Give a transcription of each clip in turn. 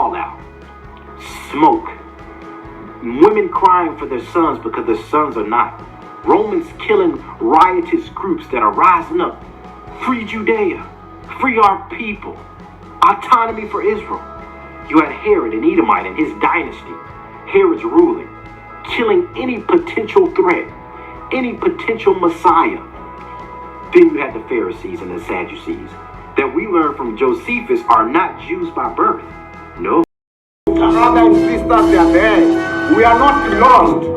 fallout, smoke, women crying for their sons because their sons are not, Romans killing riotous groups that are rising up. Free Judea, free our people, autonomy for Israel. You had Herod, an Edomite, and his dynasty. Herod's ruling, killing any potential threat, any potential Messiah. Then you had the Pharisees and the Sadducees that we learn from Josephus are not Jews by birth. No. Brothers and sisters, they are there. We are not lost.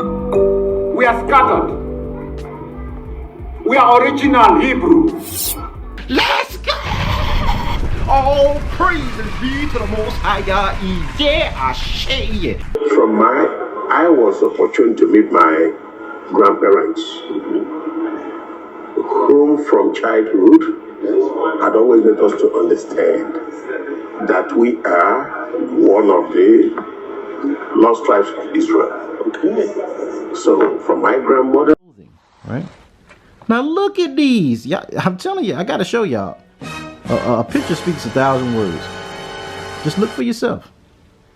We are scattered. We are original Hebrew. Let's go! All praises be to the Most High God. Yeah, I say it. I was opportune to meet my grandparents, whom from childhood had always made us to understand that we are one of the lost tribes of Israel. Okay. So from my grandmother. Right. Now look at these. Yeah, I'm telling you, I gotta show y'all. A picture speaks 1,000 words. Just look for yourself.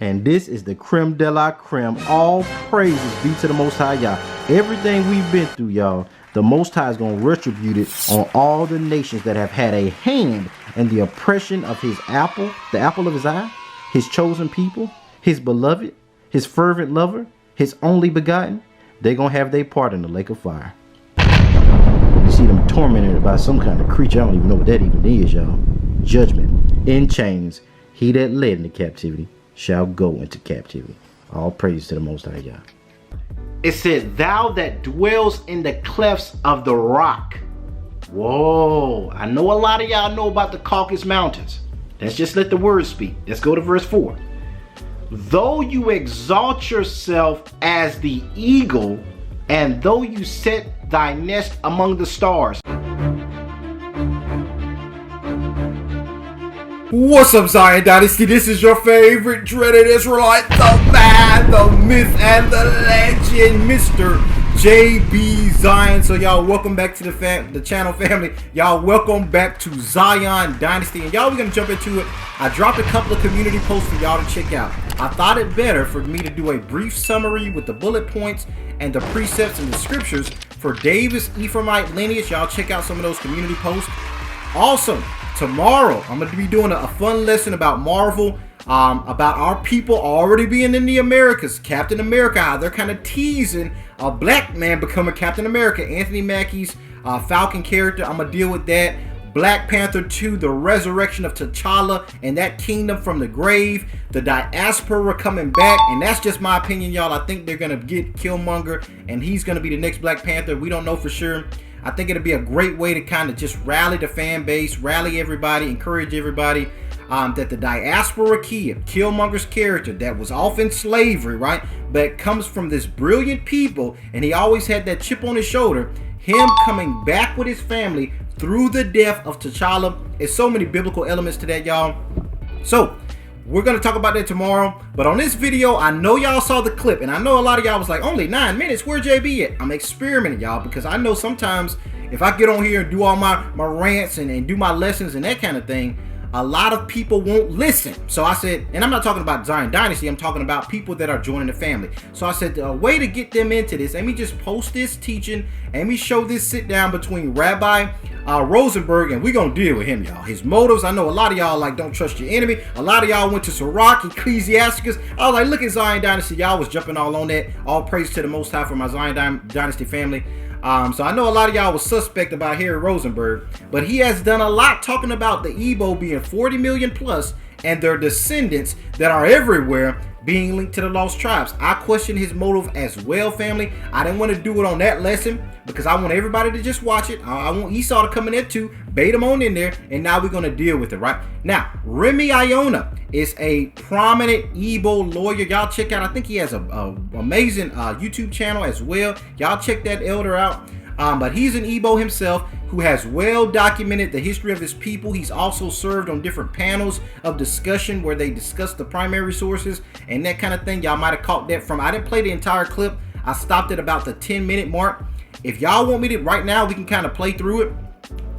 And this is the creme de la creme. All praises be to the Most High, y'all. Everything we've been through, y'all, the Most High is going to retribute it on all the nations that have had a hand in the oppression of his apple, the apple of his eye, his chosen people, his beloved, his fervent lover, his only begotten. They're going to have their part in the lake of fire. You see them tormented by some kind of creature. I don't even know what that even is, y'all. Judgment in chains. He that led into captivity shall go into captivity. All praise to the Most High, y'all. It says, thou that dwells in the clefts of the rock. Whoa, I know a lot of y'all know about the Caucasus Mountains. Let's just let the word speak. Let's go to verse 4. Though you exalt yourself as the eagle, and though you set thy nest among the stars. What's up, Zion Dynasty? This is your favorite dreaded Israelite, the man, the myth, and the legend, Mr. JB Zion. So y'all, welcome back to the channel, family. Y'all, welcome back to Zion Dynasty. And y'all, we're gonna jump into it. I dropped a couple of community posts for y'all to check out. I thought it better for me to do a brief summary with the bullet points and the precepts and the scriptures for David's Ephraimite lineage. Y'all check out some of those community posts. Awesome. Tomorrow, I'm going to be doing a fun lesson about Marvel, about our people already being in the Americas. Captain America, how they're kind of teasing a black man becoming Captain America. Anthony Mackie's Falcon character, I'm going to deal with that. Black Panther 2, the resurrection of T'Challa and that kingdom from the grave. The diaspora coming back, and that's just my opinion, y'all. I think they're going to get Killmonger, and he's going to be the next Black Panther. We don't know for sure. I think it'll be a great way to kind of just rally the fan base, rally everybody, encourage everybody that the diaspora kid, Killmonger's character that was off in slavery, right? But comes from this brilliant people, and he always had that chip on his shoulder. Him coming back with his family through the death of T'Challa. There's so many biblical elements to that, y'all. So we're going to talk about that tomorrow. But on this video, I know y'all saw the clip, and I know a lot of y'all was like, only 9 minutes, where JB at? I'm experimenting, y'all, because I know sometimes if I get on here and do all my rants and do my lessons and that kind of thing, a lot of people won't listen. So I said, and I'm not talking about Zion Dynasty, I'm talking about people that are joining the family. So I said, a way to get them into this, let me just post this teaching, and let me show this sit down between Rabbi Rosenberg, and we're gonna deal with him, y'all. His motives. I know a lot of y'all like don't trust your enemy. A lot of y'all went to Sirach, Ecclesiasticus. I was like, look at Zion Dynasty. Y'all was jumping all on that. All praise to the Most High for my Zion Dynasty family. So I know a lot of y'all was suspect about Harry Rosenberg, but he has done a lot talking about the Igbo being 40 million plus and their descendants that are everywhere being linked to the lost tribes. I question his motive as well, family. I didn't want to do it on that lesson because I want everybody to just watch it. I want Esau to come in there too, bait him on in there, and now we're going to deal with it, right? Now, Remy Iona is a prominent Igbo lawyer. Y'all check out, I think he has a amazing YouTube channel as well. Y'all check that elder out. But he's an Igbo himself who has well documented the history of his people. He's also served on different panels of discussion where they discuss the primary sources and that kind of thing. Y'all might have caught that from, I didn't play the entire clip. I stopped at about the 10-minute mark. If y'all want me to right now, we can kind of play through it.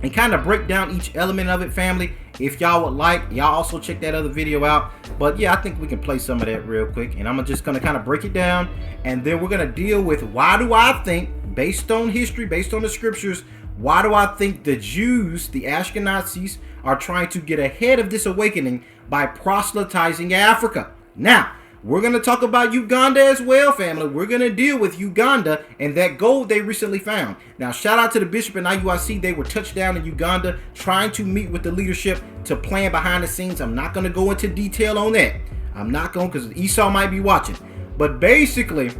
and kind of break down each element of it, family. If y'all would like, y'all also check that other video out. But yeah, I think we can play some of that real quick, and I'm just gonna kind of break it down, and then we're gonna deal with why do I think, based on history, based on the scriptures, why do I think the Jews, the Ashkenazis, are trying to get ahead of this awakening by proselytizing Africa. Now, we're going to talk about Uganda as well, family. We're going to deal with Uganda and that gold they recently found. Now, shout out to the bishop and IUIC. They were touched down in Uganda trying to meet with the leadership to plan behind the scenes. I'm not going to go into detail on that. I'm not going, because Esau might be watching. But basically,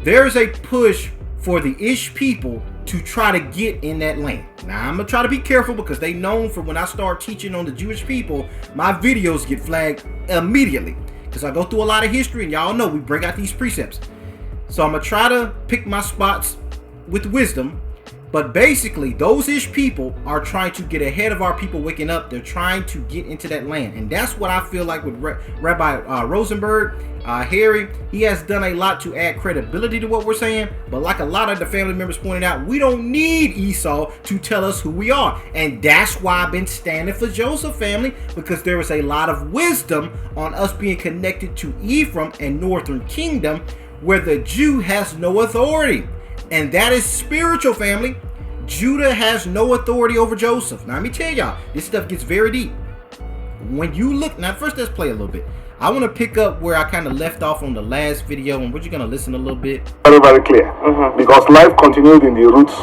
there's a push for the Ish people to try to get in that land. Now, I'm going to try to be careful, because they known for when I start teaching on the Jewish people, my videos get flagged immediately. Because I go through a lot of history, and y'all know we bring out these precepts. So I'm going to try to pick my spots with wisdom. But basically, those Ish people are trying to get ahead of our people waking up. They're trying to get into that land. And that's what I feel like with Rabbi Rosenberg, Harry. He has done a lot to add credibility to what we're saying. But like a lot of the family members pointed out, we don't need Esau to tell us who we are. And that's why I've been standing for Joseph, family. Because there is a lot of wisdom on us being connected to Ephraim and Northern Kingdom, where the Jew has no authority. And that is spiritual, family. Judah has no authority over Joseph. Now, let me tell y'all, this stuff gets very deep. When you look, now first let's play a little bit. I want to pick up where I kind of left off on the last video, and we're just going to listen a little bit. Very, very clear. Because life continued in the roots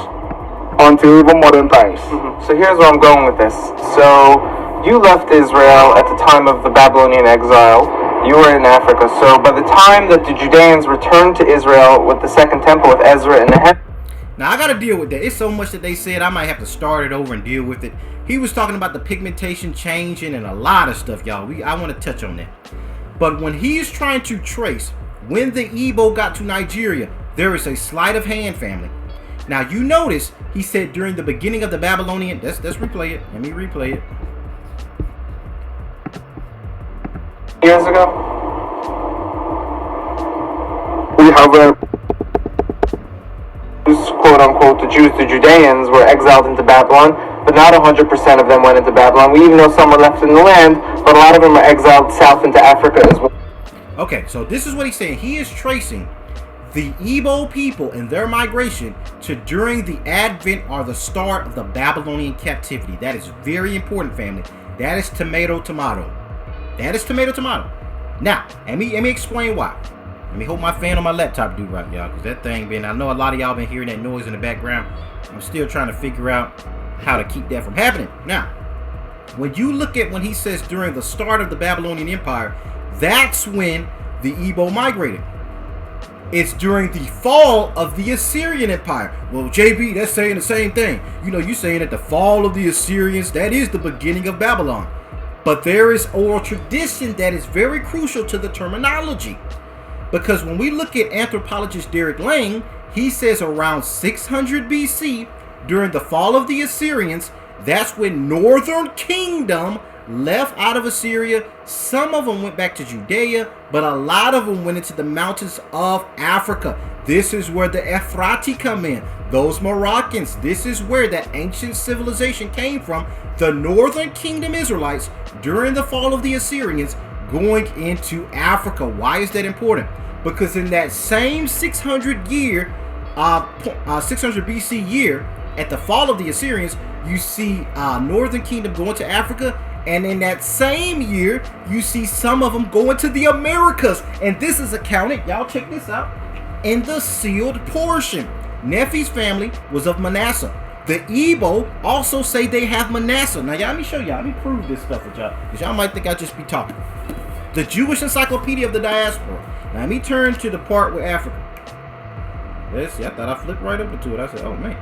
until even modern times. So here's where I'm going with this. So you left Israel at the time of the Babylonian exile. You were in Africa. So by the time that the Judeans returned to Israel with the Second Temple with Ezra and Nehemiah. Now, I got to deal with that. It's so much that they said I might have to start it over and deal with it. He was talking about the pigmentation changing and a lot of stuff, y'all. I want to touch on that. But when he's trying to trace when the Igbo got to Nigeria, there is a sleight of hand, family. Now, you notice he said during the beginning of the Babylonian. Let's replay it. Let me replay it. Years ago? We have quote unquote, the Jews, the Judeans, were exiled into Babylon, but not 100% of them went into Babylon. We even know some were left in the land, but a lot of them are exiled south into Africa as well. Okay, so this is what he's saying. He is tracing the Igbo people and their migration to during the advent or the start of the Babylonian captivity. That is very important, family. That is tomato. That is tomato. Now, let me explain why. Let me hold my fan on my laptop, do right, y'all, because that thing been, I know a lot of y'all been hearing that noise in the background. I'm still trying to figure out how to keep that from happening. Now, when you look at when he says during the start of the Babylonian Empire, that's when the Igbo migrated. It's during the fall of the Assyrian Empire. Well, JB, that's saying the same thing. You know, you're saying that the fall of the Assyrians, that is the beginning of Babylon. But there is oral tradition that is very crucial to the terminology. Because when we look at anthropologist Derek Lang, he says around 600 BC, during the fall of the Assyrians, that's when Northern Kingdom left out of Assyria. Some of them went back to Judea, but a lot of them went into the mountains of Africa. This is where the Ephrati come in. Those Moroccans, this is where that ancient civilization came from. The Northern Kingdom Israelites, during the fall of the Assyrians, going into Africa. Why is that important? Because in that same 600 BC year, at the fall of the Assyrians, you see Northern Kingdom going to Africa, and in that same year, you see some of them going to the Americas. And this is accounted, y'all check this out, in the sealed portion. Nephi's family was of Manasseh. The Igbo also say they have Manasseh. Now, y'all, let me show y'all. Let me prove this stuff with y'all, because y'all might think I just be talking. The Jewish Encyclopedia of the Diaspora. Now, let me turn to the part with Africa. Let's see, I thought I flipped right over to it. I said, oh, man.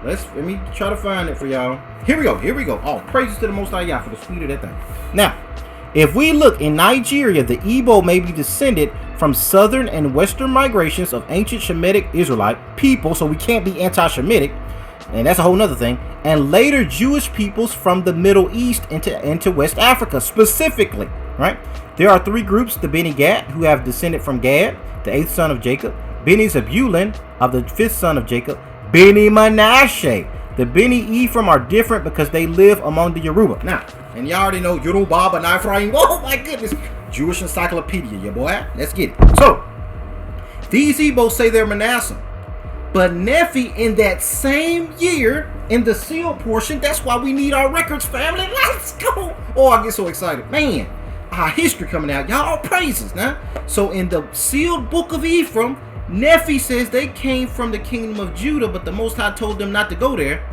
Let me try to find it for y'all. Here we go. Oh, praises to the Most High Yah for the speed of that thing. Now, if we look in Nigeria, the Igbo may be descended from southern and western migrations of ancient Shemitic Israelite people, so we can't be anti-Shemitic, and that's a whole nother thing, and later Jewish peoples from the Middle East into West Africa specifically, right? There are three groups: the Beni Gad, who have descended from Gad, the 8th son of Jacob; Beni Zebulun, of the 5th son of Jacob; Beni Manasseh, The Beni Ephraim are different because they live among the Yoruba. Now, and y'all already know Yoruba and Ephraim. Oh my goodness. Jewish encyclopedia, ya boy. Let's get it. So, these Igbos say they're Manasseh. But Nephi in that same year, in the sealed portion, that's why we need our records, family. Let's go. Oh, I get so excited. Man, our history coming out. Y'all praises now. So in the sealed book of Ephraim, Nephi says they came from the kingdom of Judah, but the Most High told them not to go there,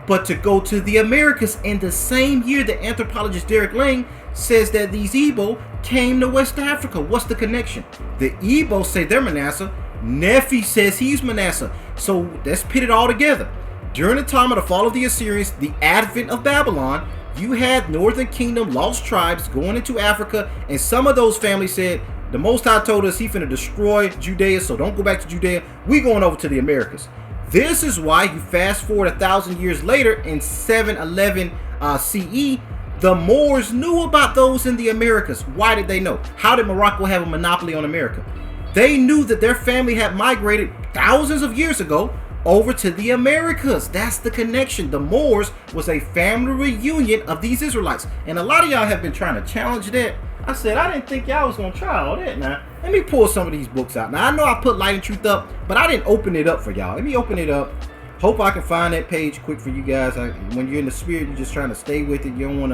but to go to the Americas. In the same year, the anthropologist Derek Lang says that these Igbo came to West Africa. What's the connection? The Igbo say they're Manasseh. Nephi says he's Manasseh. So let's pit it all together. During the time of the fall of the Assyrians, the advent of Babylon, you had northern kingdom lost tribes going into Africa, and some of those families said, the Most High told us he finna destroy Judea, so don't go back to Judea. We going over to the Americas. This is why you fast forward 1,000 years later in 711 CE, the Moors knew about those in the Americas. Why did they know? How did Morocco have a monopoly on America? They knew that their family had migrated thousands of years ago over to the Americas. That's the connection. The Moors was a family reunion of these Israelites. And a lot of y'all have been trying to challenge that. I said, I didn't think y'all was going to try all that now. Let me pull some of these books out. Now, I know I put Light and Truth up, but I didn't open it up for y'all. Let me open it up. Hope I can find that page quick for you guys. When you're in the spirit, you're just trying to stay with it. You don't want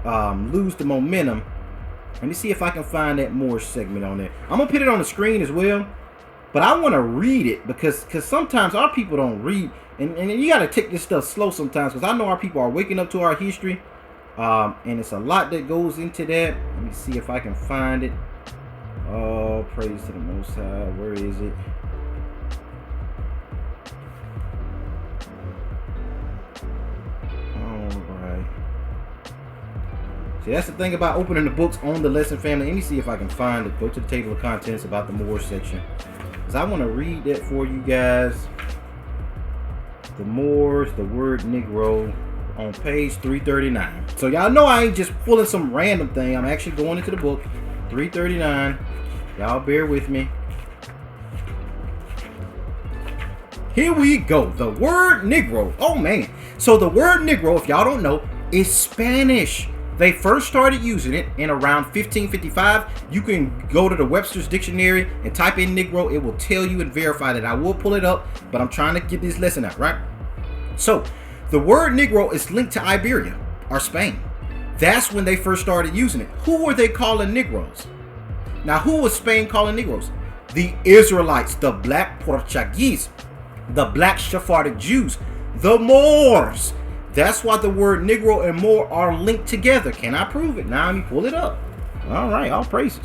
to lose the momentum. Let me see if I can find that Moorish segment on there. I'm going to put it on the screen as well. But I want to read it because sometimes our people don't read. And you got to take this stuff slow sometimes, because I know our people are waking up to our history. And it's a lot that goes into that. Let me see if I can find it. Oh, praise to the Most High. Where is it? Alright. See, that's the thing about opening the books on the lesson, family. Let me see if I can find it. Go to the table of contents about the Moor section, because I want to read that for you guys. The Moors, the word Negro, on page 339. So y'all know I ain't just pulling some random thing. I'm actually going into the book. 339. Y'all bear with me. Here we go. The word Negro. Oh man. So the word Negro, if y'all don't know, is Spanish. They first started using it in around 1555. You can go to the Webster's Dictionary and type in Negro. It will tell you and verify that. I will pull it up, but I'm trying to get this lesson out, right? So the word Negro is linked to Iberia or Spain. That's when they first started using it. Who were they calling Negroes? Now, who was Spain calling Negroes? The Israelites, the black Portuguese, the black Sephardic Jews, the Moors. That's why the word Negro and Moor are linked together. Can I prove it? Now, let me pull it up. All right, all praises.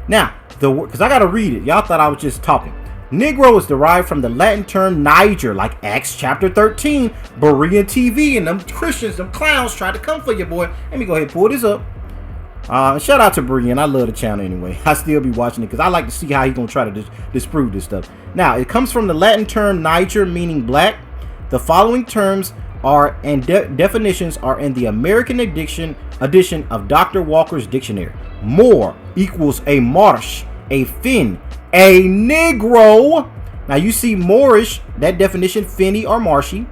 Now, because I got to read it. Y'all thought I was just talking. Negro is derived from the Latin term Niger, like Acts chapter 13, Berean TV, and them Christians, them clowns tried to come for you, boy. Let me go ahead and pull this up. Shout out to Berean. I love the channel anyway. I still be watching it because I like to see how he's going to try to disprove this stuff. Now, it comes from the Latin term Niger, meaning black. The following terms are and definitions are in the American edition of Dr. Walker's dictionary. Moor equals a marsh, a Finn, a Negro. Now you see Moorish, that definition, Finny or marshy.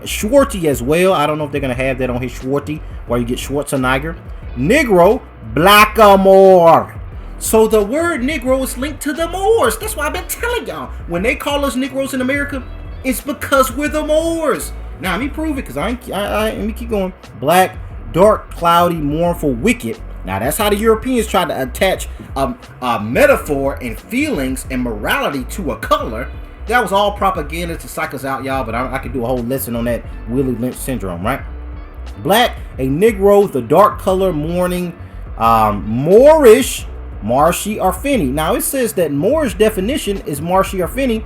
Schwarty as well. I don't know if they're going to have that on his Schwarty, where you get Schwarzenegger. Negro, blackamoor. So the word Negro is linked to the Moors. That's why I've been telling y'all. When they call us Negroes in America, it's because we're the Moors. Now let me prove it, because let me keep going. Black, dark, cloudy, mournful, wicked. Now that's how the Europeans tried to attach a metaphor and feelings and morality to a color. That was all propaganda to psych us out, y'all. But I could do a whole lesson on that Willie LYNCH syndrome, right? Black, a Negro, the dark color, mourning, Moorish, marshy or finny. Now it says that Moorish definition is marshy or finny.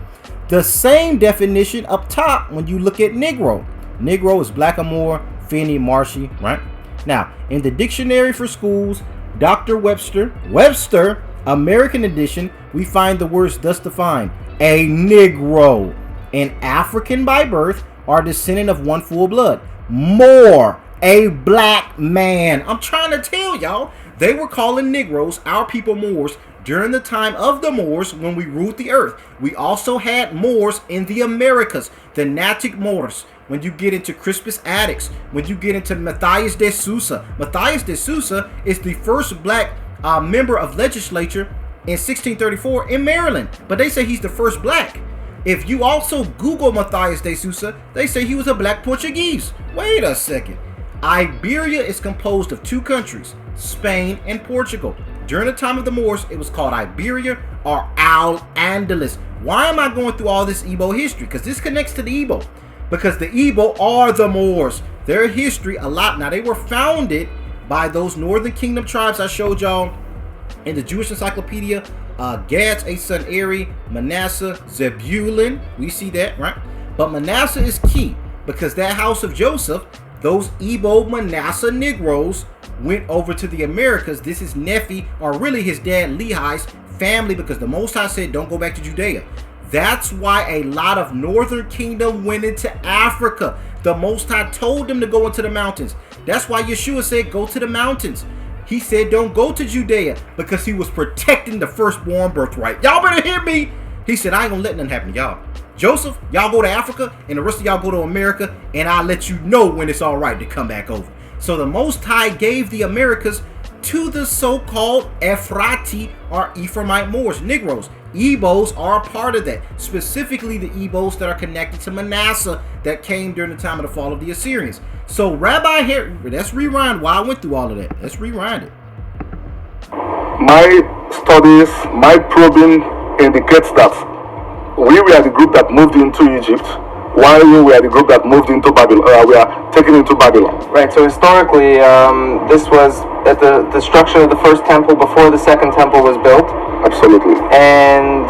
The same definition up top when you look at Negro. Negro is blackamoor, finny, marshy, right? Now, in the dictionary for schools, Dr. Webster, American edition, we find the words thus defined: a Negro, an African by birth or descendant of one full blood. Moor, a black man. I'm trying to tell y'all, they were calling Negroes, our people, Moors, during the time of the Moors when we ruled the earth. We also had Moors in the Americas, the Natic Moors. when you get into Crispus Attucks, when you get into Matthias de Sousa. Matthias de Sousa is the first black member of legislature in 1634 in Maryland, but they say he's the first black. If you also Google Matthias de Sousa, they say he was a black Portuguese. Wait a second. Iberia is composed of two countries, Spain and Portugal. During the time of the Moors, it was called Iberia or Al-Andalus. Why am I going through all this Igbo history? Because this connects to the Igbo. Because the Igbo are the Moors. Their history, a lot. Now, they were founded by those Northern Kingdom tribes I showed y'all in the Jewish Encyclopedia. Gad's a son Eri, Manasseh, Zebulun. We see that, right? But Manasseh is key because that house of Joseph, those Igbo Manasseh Negroes went over to the Americas. This is Nephi, or really his dad Lehi's family, because the Most High said, don't go back to Judea. That's why a lot of Northern Kingdom went into Africa. The Most High told them to go into the mountains. That's why Yeshua said, go to the mountains. He said, don't go to Judea, because he was protecting the firstborn birthright. Y'all better hear me. He said, I ain't gonna let nothing happen to y'all. Joseph, y'all go to Africa, and the rest of y'all go to America, and I'll let you know when it's all right to come back over. So the Most High gave the Americas to the so-called Ephrati or Ephraimite Moors, Negroes. Igbos are a part of that, specifically the Igbos that are connected to Manasseh that came during the time of the fall of the Assyrians. So Rabbi here, let's rewind why I went through all of that. Let's rewind it. My studies, my probing indicates that we were the group that moved into Egypt, while we were the group that moved into Babylon. We are taken into Babylon. Right, so historically, this was at the destruction of the first temple before the second temple was built. Absolutely. And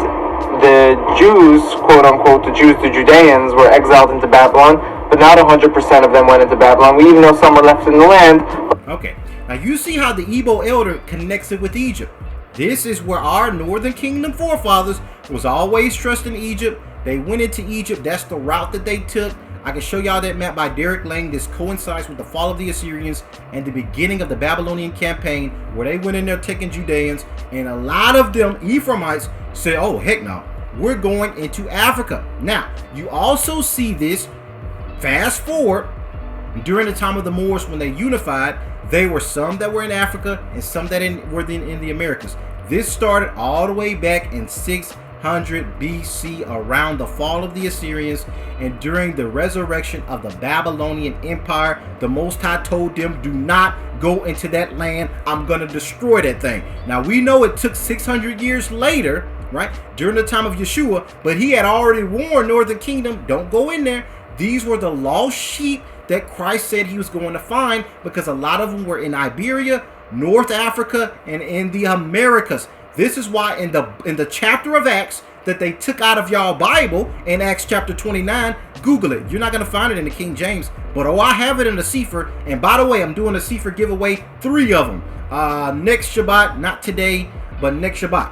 the Jews, quote unquote, the Judeans, were exiled into Babylon, but not 100% of them went into Babylon. We even know some were left in the land. Okay, now you see how the Igbo elder connects it with Egypt. This is where our Northern Kingdom forefathers was always trusting Egypt. They went into Egypt. That's the route that they took. I can show y'all that map by Derek Lang. This coincides with the fall of the Assyrians and the beginning of the Babylonian campaign, where they went in there taking Judeans, and a lot of them Ephraimites said, oh heck no, we're going into Africa. Now you also see this, fast forward, during the time of the Moors when they unified, there were some that were in Africa and some that were in the Americas. This started all the way back in 600 BC, around the fall of the Assyrians, and during the resurrection of the Babylonian Empire. The Most High told them, do not go into that land. I'm going to destroy that thing. Now we know it took 600 years later, right, during the time of Yeshua, but he had already warned Northern Kingdom, don't go in there. These were the lost sheep that Christ said he was going to find, because a lot of them were in Iberia, North Africa, and in the Americas. This is why in the chapter of Acts that they took out of y'all Bible, in Acts chapter 29, Google it. You're not going to find it in the King James, but I have it in the Sefer. And by the way, I'm doing a Sefer giveaway, 3 of them. Next Shabbat, not today, but next Shabbat.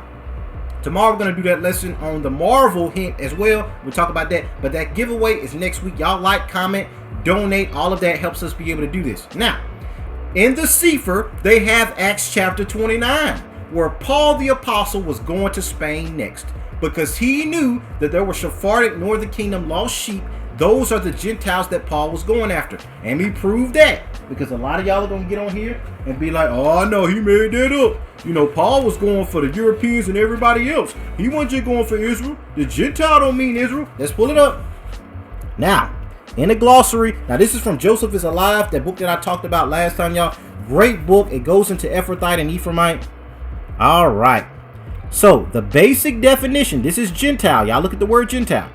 Tomorrow we're going to do that lesson on the Marvel hint as well. We'll talk about that. But that giveaway is next week. Y'all like, comment, donate. All of that helps us be able to do this. Now, in the Sefer, they have Acts chapter 29, where Paul the Apostle was going to Spain next, because he knew that there were Sephardic Northern Kingdom lost sheep. Those are the Gentiles that Paul was going after. And he proved that, because a lot of y'all are going to get on here and be like, oh no, he made that up. You know, Paul was going for the Europeans and everybody else. He wasn't just going for Israel. The Gentile don't mean Israel. Let's pull it up. Now, in the glossary, now this is from Joseph is Alive, that book that I talked about last time, y'all. Great book. It goes into Ephrathite and Ephraimite. All right. So the basic definition, this is Gentile. Y'all look at the word Gentile.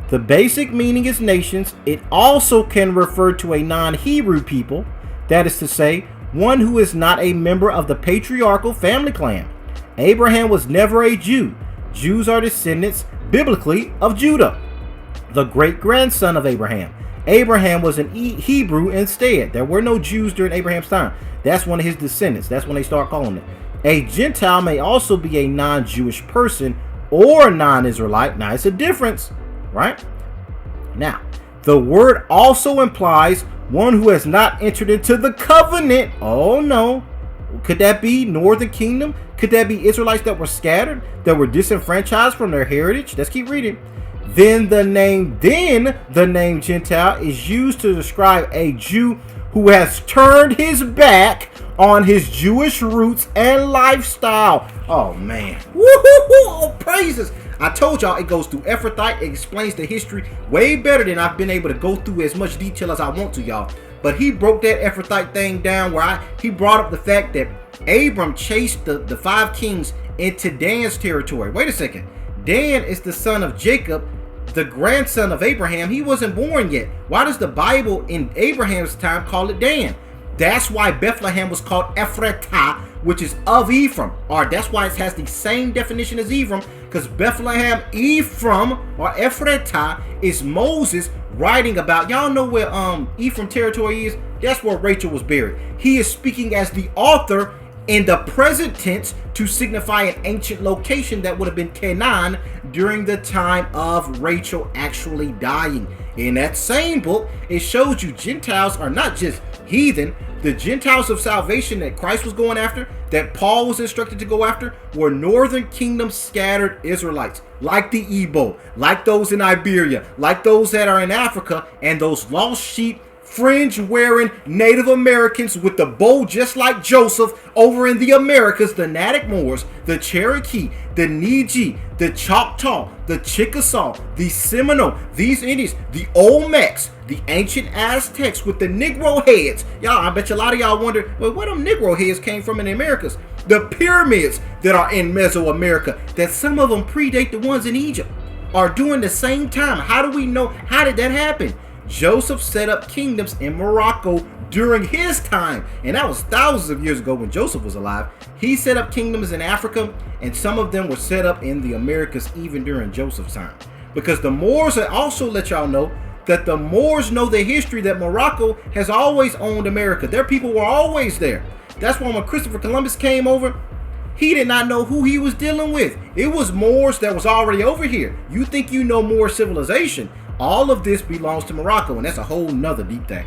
The basic meaning is nations. It also can refer to a non-Hebrew people. That is to say, one who is not a member of the patriarchal family clan. Abraham was never a Jew. Jews are descendants, biblically, of Judah, the great-grandson of Abraham. Abraham was an Hebrew instead. There were no Jews during Abraham's time. That's one of his descendants. That's when they start calling it. A Gentile may also be a non-Jewish person or a non-Israelite. Now, it's a difference, right? Now, the word also implies one who has not entered into the covenant. Oh, no. Could that be Northern Kingdom? Could that be Israelites that were scattered, that were disenfranchised from their heritage? Let's keep reading. Then the name Gentile is used to describe a Jew who has turned his back on his Jewish roots and lifestyle. Oh man. Woo-hoo-hoo! Oh, praises. I told y'all it goes through Ephrathite. It explains the history way better than I've been able to go through as much detail as I want to, y'all. But he broke that Ephrathite thing down where he brought up the fact that Abram chased the 5 kings into Dan's territory. Wait a second. Dan is the son of Jacob, the grandson of Abraham. He wasn't born yet. Why does the Bible in Abraham's time call it Dan? That's why Bethlehem was called Ephratah, which is of Ephraim. Or that's why it has the same definition as Ephraim, because Bethlehem, Ephraim, or Ephratah is Moses writing about. Y'all know where Ephraim territory is? That's where Rachel was buried. He is speaking as the author in the present tense to signify an ancient location that would have been Canaan during the time of Rachel actually dying. In that same book, it shows you Gentiles are not just heathen. The Gentiles of salvation that Christ was going after, that Paul was instructed to go after, were northern kingdom scattered Israelites, like the Igbo, like those in Iberia, like those that are in Africa, and those lost sheep, fringe-wearing Native Americans with the bow just like Joseph over in the Americas, the Natick Moors, the Cherokee, the Niji, the Choctaw, the Chickasaw, the Seminole, these Indians, the Olmecs, the ancient Aztecs with the Negro heads. Y'all, I bet you a lot of y'all wonder, well, where them Negro heads came from in the Americas? The pyramids that are in Mesoamerica, that some of them predate the ones in Egypt, are doing the same time. How do we know? How did that happen? Joseph set up kingdoms in Morocco during his time, and that was thousands of years ago when Joseph was alive. He set up kingdoms in Africa, and some of them were set up in the Americas even during Joseph's time. Because the Moors, I also let y'all know that the Moors know the history that Morocco has always owned America. Their people were always there. That's why when Christopher Columbus came over, he did not know who he was dealing with. It was Moors that was already over here. You think you know Moor civilization. All of this belongs to Morocco, and that's a whole nother deep thing.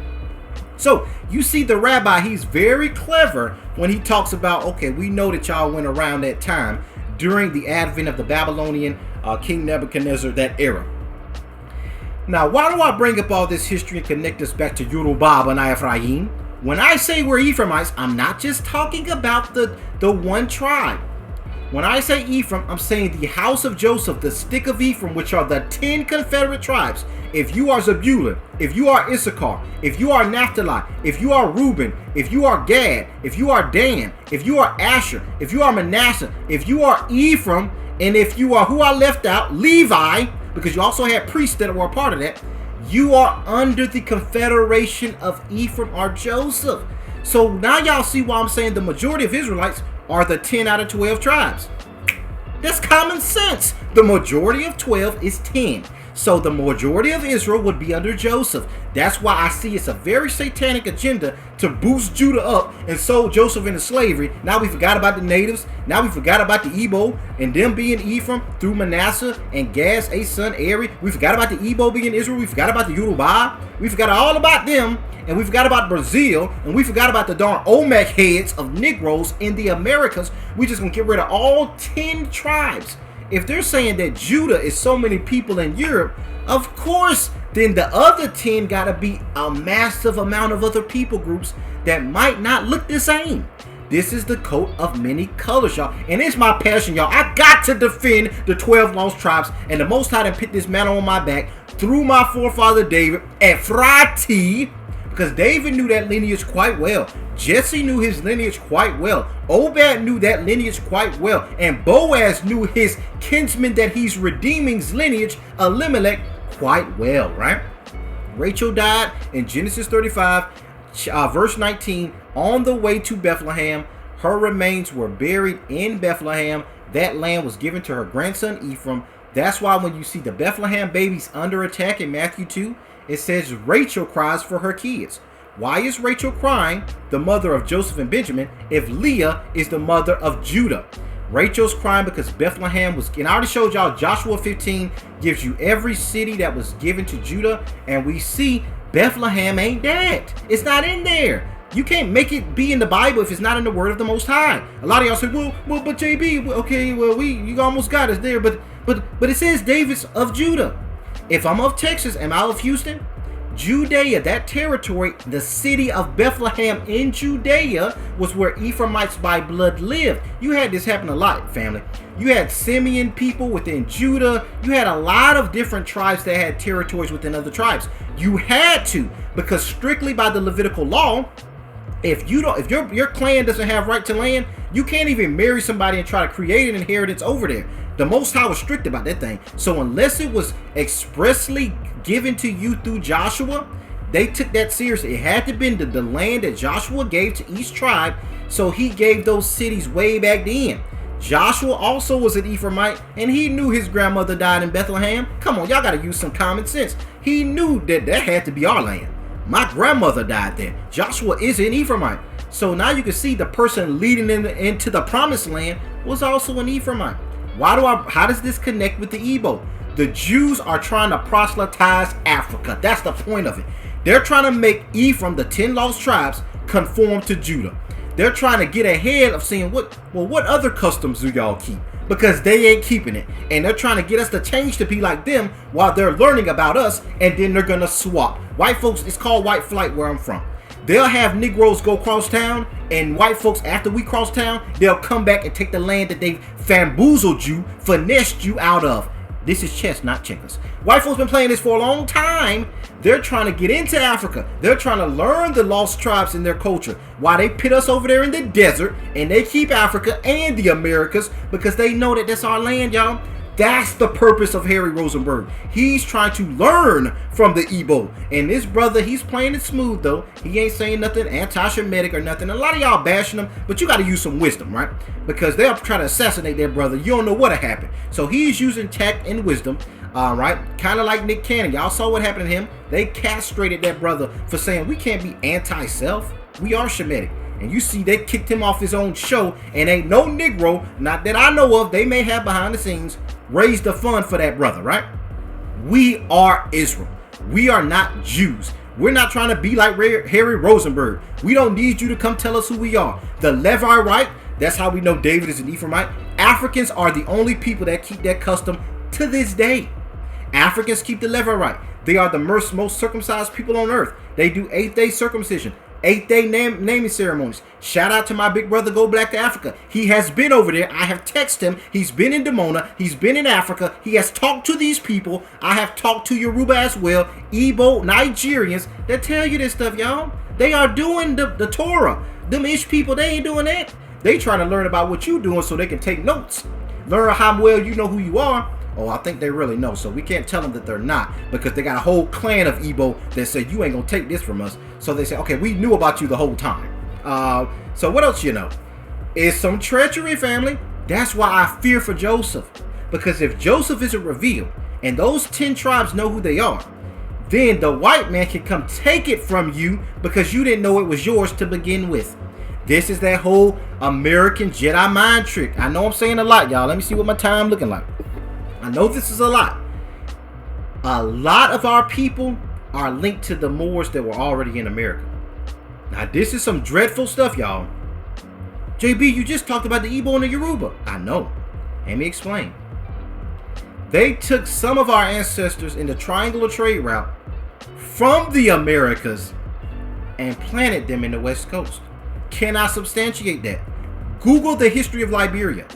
So you see the rabbi, he's very clever when he talks about, okay, we know that y'all went around that time during the advent of the Babylonian King Nebuchadnezzar, that era. Now, why do I bring up all this history and connect us back to Yoruba and Ephraim? When I say we're Ephraimites, I'm not just talking about the one tribe. When I say Ephraim, I'm saying the house of Joseph, the stick of Ephraim, which are the 10 confederate tribes. If you are Zebulun, if you are Issachar, if you are Naphtali, if you are Reuben, if you are Gad, if you are Dan, if you are Asher, if you are Manasseh, if you are Ephraim, and if you are, who I left out, Levi, because you also had priests that were a part of that, you are under the confederation of Ephraim or Joseph. So now y'all see why I'm saying the majority of Israelites are the 10 out of 12 tribes. That's common sense. The majority of 12 is 10. So the majority of Israel would be under Joseph. That's why I see it's a very satanic agenda to boost Judah up and sold Joseph into slavery. Now we forgot about the natives. Now we forgot about the Igbo and them being Ephraim through Manasseh and Gad's a son Eri. We forgot about the Igbo being Israel. We forgot about the Yoruba. We forgot all about them. And we forgot about Brazil, and we forgot about the darn Olmec heads of Negroes in the Americas. We just gonna get rid of all 10 tribes. If they're saying that Judah is so many people in Europe, of course, then the other 10 gotta be a massive amount of other people groups that might not look the same. This is the coat of many colors, y'all. And it's my passion, y'all. I got to defend the 12 lost tribes, and the Most High done put this mantle on my back through my forefather David, Ephraim, because David knew that lineage quite well. Jesse knew his lineage quite well. Obed knew that lineage quite well. And Boaz knew his kinsman that he's redeeming's lineage, Elimelech, quite well, right? Rachel died in Genesis 35, verse 19, on the way to Bethlehem. Her remains were buried in Bethlehem. That land was given to her grandson Ephraim. That's why when you see the Bethlehem babies under attack in Matthew 2, it says Rachel cries for her kids. Why is Rachel crying, the mother of Joseph and Benjamin, if Leah is the mother of Judah? Rachel's crying because Bethlehem was, and I already showed y'all Joshua 15 gives you every city that was given to Judah, and we see Bethlehem ain't that. It's not in there. You can't make it be in the Bible if it's not in the word of the Most High. A lot of y'all say, well, but JB, okay, well, you almost got us there, but it says David's of Judah. If I'm of Texas, am I of Houston? Judea, that territory, the city of Bethlehem in Judea, was where Ephraimites by blood lived. You had this happen a lot, family. You had Simeon people within Judah. You had a lot of different tribes that had territories within other tribes. You had to, because strictly by the Levitical law, if your clan doesn't have right to land, you can't even marry somebody and try to create an inheritance over there. The Most High was strict about that thing. So unless it was expressly given to you through Joshua, they took that seriously. It had to have been the land that Joshua gave to each tribe. So he gave those cities way back then. Joshua also was an Ephraimite, and he knew his grandmother died in Bethlehem. Come on, y'all got to use some common sense. He knew that had to be our land. My grandmother died there. Joshua is an Ephraimite. So now you can see the person leading into the promised land was also an Ephraimite. How does this connect with the Igbo? The Jews are trying to proselytize Africa. That's the point of it. They're trying to make Ephraim, the 10 lost tribes, conform to Judah. They're trying to get ahead of saying, what other customs do y'all keep? Because they ain't keeping it. And they're trying to get us to change to be like them while they're learning about us, and then they're going to swap. White folks, it's called white flight where I'm from. They'll have Negroes go cross town, and white folks, after we cross town, they'll come back and take the land that they bamboozled you, finessed you out of. This is chess, not checkers. White folks been playing this for a long time. They're trying to get into Africa. They're trying to learn the lost tribes and their culture, while they pit us over there in the desert, and they keep Africa and the Americas because they know that that's our land, y'all. That's the purpose of Harry Rosenberg. He's trying to learn from the Igbo. And this brother, he's playing it smooth though. He ain't saying nothing anti-Semitic or nothing. A lot of y'all bashing him, but you got to use some wisdom, right? Because they'll try to assassinate their brother. You don't know what'll happen. So he's using tact and wisdom, right? Kind of like Nick Cannon. Y'all saw what happened to him. They castrated that brother for saying we can't be anti-self. We are Shemitic. And you see they kicked him off his own show, and ain't no Negro, not that I know of, they may have behind the scenes, raised the fund for that brother, right? We are Israel. We are not Jews. We're not trying to be like Harry Rosenberg. We don't need you to come tell us who we are. The Levirate, that's how we know David is an Ephraimite. Africans are the only people that keep that custom to this day. Africans keep the Levirate. They are the most circumcised people on earth. They do 8-day circumcision. 8-day naming ceremonies. Shout out to my big brother Go Black to Africa. He has been over there. I have texted him. He's been in Dimona. He's been in Africa. He has talked to these people. I have talked to Yoruba as well. Igbo, Nigerians that tell you this stuff, y'all. They are doing the Torah. Them Ish people, they ain't doing that. They trying to learn about what you doing so they can take notes. Learn how well you know who you are. Oh, I think they really know. So we can't tell them that they're not, because they got a whole clan of Igbo that say you ain't gonna take this from us. So they say, okay, we knew about you the whole time. So what else you know? It's some treachery, family. That's why I fear for Joseph. Because if Joseph isn't revealed and those 10 tribes know who they are, then the white man can come take it from you because you didn't know it was yours to begin with. This is that whole American Jedi mind trick. I know I'm saying a lot, y'all. Let me see what my time looking like. I know this is a lot. A lot of our people are linked to the Moors that were already in America. Now, this is some dreadful stuff, y'all. JB, you just talked about the Igbo and the Yoruba. I know. Let me explain. They took some of our ancestors in the triangular trade route from the Americas and planted them in the West Coast. Can I substantiate that? Google the history of Liberia.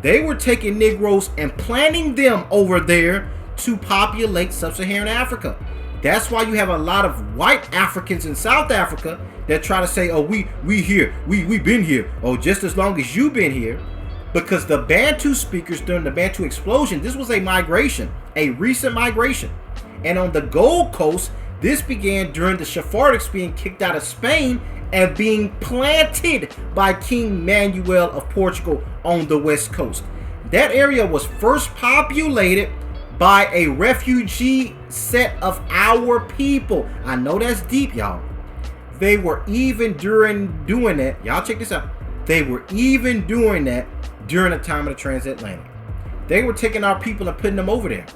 They were taking Negroes and planting them over there to populate sub-Saharan Africa. That's why you have a lot of white Africans in South Africa that try to say, oh, we here, we been here, oh, just as long as you been here. Because the Bantu speakers during the Bantu explosion, this was a migration, a recent migration. And on the Gold Coast, this began during the Sephardics being kicked out of Spain and being planted by King Manuel of Portugal on the West Coast. That area was first populated by a refugee set of our people. I know that's deep, y'all. They were even doing that. Y'all check this out. They were even doing that during the time of the transatlantic. They were taking our people and putting them over there.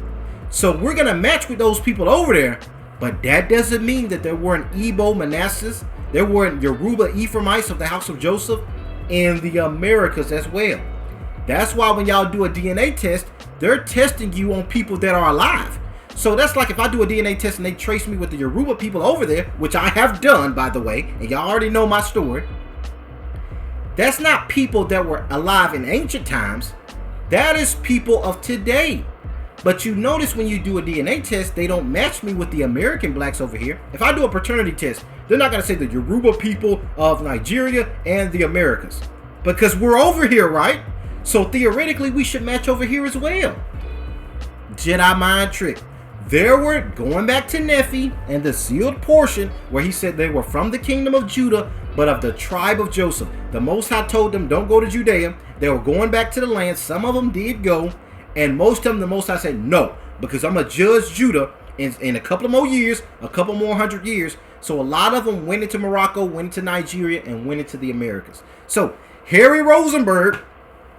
So we're going to match with those people over there, but that doesn't mean that there weren't Igbo Manassas, there weren't Yoruba Ephraimites of the house of Joseph in the Americas as well. That's why when y'all do a DNA test, they're testing you on people that are alive. So that's like if I do a DNA test and they trace me with the Yoruba people over there, which I have done, by the way, and y'all already know my story. That's not people that were alive in ancient times. That is people of today. But you notice when you do a DNA test, they don't match me with the American blacks over here. If I do a paternity test, they're not going to say the Yoruba people of Nigeria and the Americas. Because we're over here, right? So theoretically, we should match over here as well. Jedi mind trick. There were, going back to Nephi and the sealed portion where he said they were from the kingdom of Judah, but of the tribe of Joseph. The Most High told them, don't go to Judea. They were going back to the land. Some of them did go. And most of them, the Most High said, no, because I'm going to judge Judah in a couple of more years, a couple more 100 years. So a lot of them went into Morocco, went into Nigeria, and went into the Americas. So Harry Rosenberg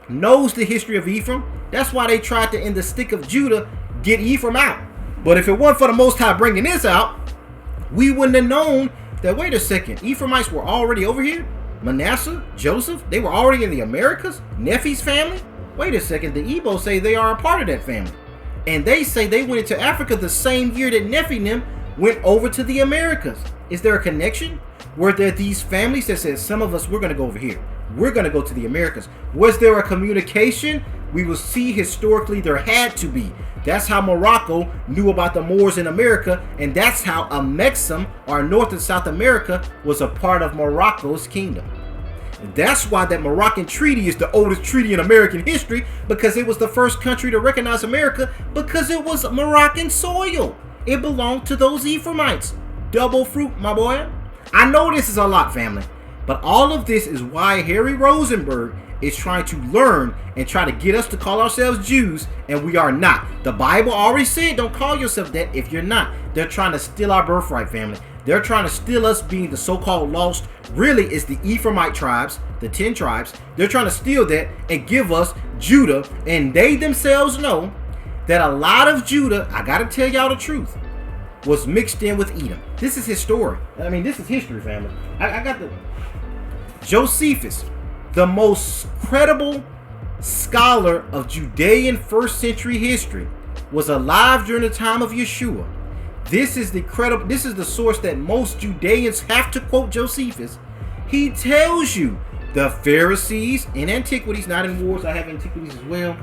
knows the history of Ephraim. That's why they tried to, in the stick of Judah, get Ephraim out. But if it wasn't for the Most High bringing this out, we wouldn't have known that, wait a second, Ephraimites were already over here. Manasseh, Joseph, they were already in the Americas. Nephi's family. Wait a second, the Igbo say they are a part of that family. And they say they went into Africa the same year that Nephi and them went over to the Americas. Is there a connection? Were there these families that said, some of us, we're going to go over here. We're going to go to the Americas. Was there a communication? We will see historically there had to be. That's how Morocco knew about the Moors in America. And that's how Amexem, or North and South America, was a part of Morocco's kingdom. That's why that Moroccan treaty is the oldest treaty in American history, because it was the first country to recognize America, because it was Moroccan soil. It belonged to those Ephraimites. Double fruit, my boy. I know this is a lot, family, but all of this is why Harry Rosenberg is trying to learn and try to get us to call ourselves Jews, and we are not. The Bible already said don't call yourself that if you're not. They're trying to steal our birthright, family. They're trying to steal us being the so-called lost. Really, it's the Ephraimite tribes, the 10 tribes. They're trying to steal that and give us Judah. And they themselves know that a lot of Judah, I got to tell y'all the truth, was mixed in with Edom. This is his story. I mean, this is history, family. I got the... Josephus, the most credible scholar of Judean first century history, was alive during the time of Yeshua. This is the source that most Judeans have to quote Josephus. He tells you the Pharisees in Antiquities, not in Wars. I have Antiquities as well.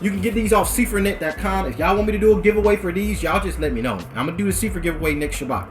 You can get these off Sefernet.com. If y'all want me to do a giveaway for these, y'all just let me know. I'm going to do the Sefer giveaway next Shabbat.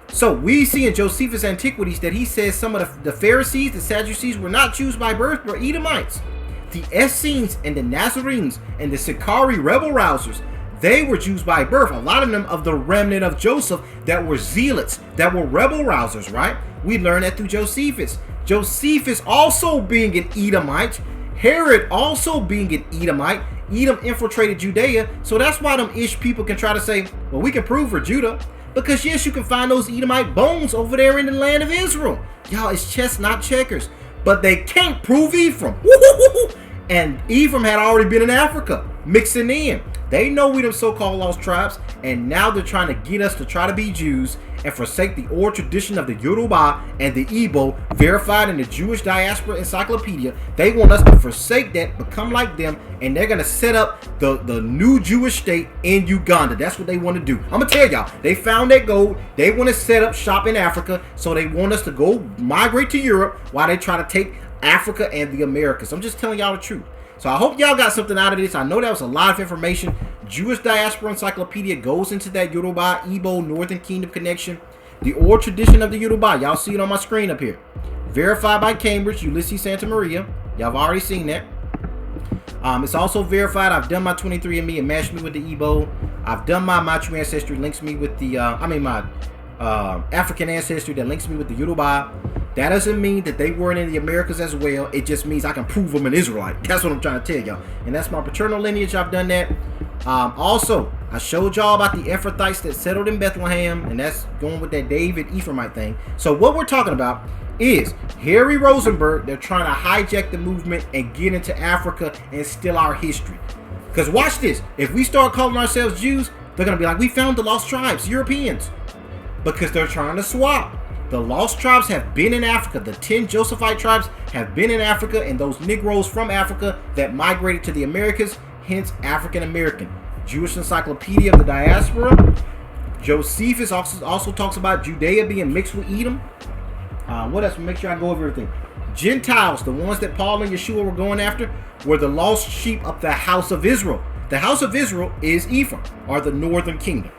So we see in Josephus' Antiquities that he says some of the Pharisees, the Sadducees, were not Jews by birth, but Edomites. The Essenes and the Nazarenes and the Sicarii rebel rousers, they were Jews by birth. A lot of them of the remnant of Joseph that were zealots, that were rebel rousers, right? We learn that through Josephus. Josephus also being an Edomite, Herod also being an Edomite. Edom infiltrated Judea, so that's why them Ish people can try to say, well, we can prove for Judah, because yes, you can find those Edomite bones over there in the land of Israel. Y'all, it's chess, not checkers. But they can't prove Ephraim. And Ephraim had already been in Africa, mixing in. They know we them so-called lost tribes, and now they're trying to get us to try to be Jews and forsake the oral tradition of the Yoruba and the Igbo, verified in the Jewish Diaspora Encyclopedia. They want us to forsake that, become like them, and they're going to set up the new Jewish state in Uganda. That's what they want to do. I'm going to tell y'all, they found that gold. They want to set up shop in Africa, so they want us to go migrate to Europe while they try to take Africa and the Americas. I'm just telling y'all the truth. So I hope y'all got something out of this. I know that was a lot of information. Jewish Diaspora Encyclopedia goes into that Yoruba, Igbo, Northern Kingdom connection. The oral tradition of the Yoruba. Y'all see it on my screen up here. Verified by Cambridge, Ulysses Santa Maria. Y'all have already seen that. It's also verified. I've done my 23andMe and matched me with the Igbo. I've done my True Ancestry, links me with the, my African ancestry that links me with the Yoruba. That doesn't mean that they weren't in the Americas as well. It just means I can prove them an Israelite. That's what I'm trying to tell y'all. And that's my paternal lineage. I've done that. Also, I showed y'all about the Ephrathites that settled in Bethlehem. And that's going with that David Ephraimite thing. So what we're talking about is Harry Rosenberg. They're trying to hijack the movement and get into Africa and steal our history. Because watch this. If we start calling ourselves Jews, they're going to be like, we found the lost tribes, Europeans. Because they're trying to swap. The lost tribes have been in Africa. The 10 Josephite tribes have been in Africa, and those Negroes from Africa that migrated to the Americas, hence African American. Jewish Encyclopedia of the Diaspora. Josephus also talks about Judea being mixed with Edom. What else? Make sure I go over everything. Gentiles, the ones that Paul and Yeshua were going after, were the lost sheep of the house of Israel. The house of Israel is Ephraim, or the northern kingdom.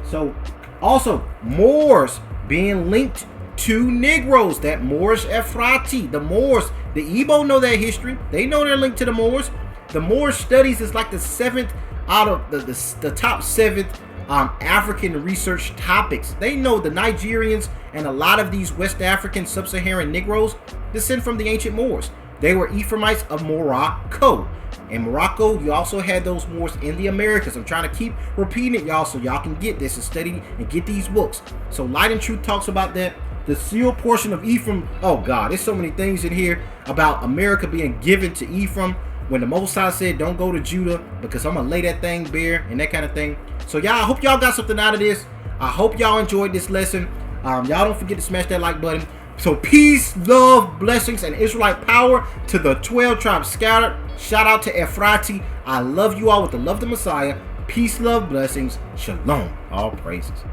So, also, Moors being linked to Negroes. That Moorish Ephrati, the Moors, the Igbo know that history. They know they're linked to the Moors. The Moorish studies is like the seventh out of the top 7 African research topics. They know the Nigerians and a lot of these West African sub-Saharan Negroes descend from the ancient Moors. They were Ephraimites of Morocco. In Morocco, you also had those Moors in the Americas. I'm trying to keep repeating it, y'all, so y'all can get this and study and get these books. So Light and Truth talks about that. The sealed portion of Ephraim. Oh God, there's so many things in here about America being given to Ephraim. When the Most High said, don't go to Judah because I'm going to lay that thing bare and that kind of thing. So y'all, I hope y'all got something out of this. I hope y'all enjoyed this lesson. Y'all don't forget to smash that like button. So peace, love, blessings, and Israelite power to the 12 tribes scattered. Shout out to Ephrati. I love you all with the love of the Messiah. Peace, love, blessings. Shalom. All praises.